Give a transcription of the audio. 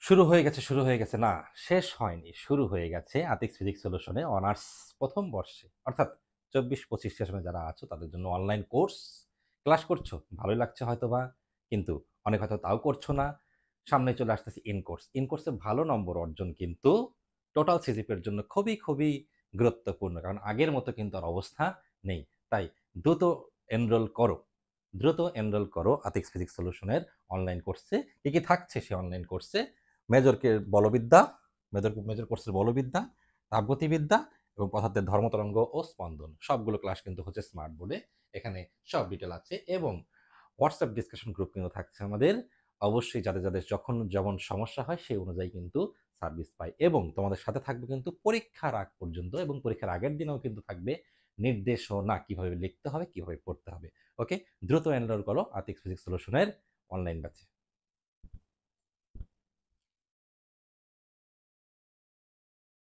শুরু হয়ে গেছে না, শেষ হয়নি, শুরু হয়ে গেছে আতিক্স ফিজিক্স সলিউশনে অনার্স প্রথম বর্ষে, অর্থাৎ 24-25 সেশনে যারা আছো তাদের জন্য অনলাইন কোর্স। ক্লাস করছো, ভালোই লাগছে হয়তোবা, কিন্তু অনেক হয়তো তাও করছো না। সামনে চলে আসতেছে ইন কোর্সে ভালো নম্বর অর্জন কিন্তু টোটাল সিজিপিএর জন্য খুবই খুবই গুরুত্বপূর্ণ, কারণ আগের মতো কিন্তু আর অবস্থা নেই। তাই দ্রুত এনরোল করো, দ্রুত এনরোল করো আতিক্স ফিজিক্স সলিউশনের অনলাইন কোর্সে। কি কি থাকছে সে অনলাইন কোর্সে? মেজরকে বলবিদ্যা, মেজর কোর্সের বলবিদ্যা, তাপগতিবিদ্যা এবং পদার্থের ধর্মতরঙ্গ ও স্পন্দন, সবগুলো ক্লাস কিন্তু হচ্ছে স্মার্ট বোর্ডে। এখানে সব ডিটেল আছে এবং হোয়াটসঅ্যাপ ডিসকাশন গ্রুপ কিন্তু থাকছে আমাদের। অবশ্যই যাদের যাদের যখন যেমন সমস্যা হয় সেই অনুযায়ী কিন্তু সার্ভিস পাই, এবং তোমাদের সাথে থাকবে কিন্তু পরীক্ষার আগ পর্যন্ত, এবং পরীক্ষার আগের দিনেও কিন্তু থাকবে নির্দেশনা কিভাবে লিখতে হবে, কিভাবে পড়তে হবে। ওকে, দ্রুত এনরোল করো আতিক ফিজিক্স সলিউশনের অনলাইন ব্যাচে।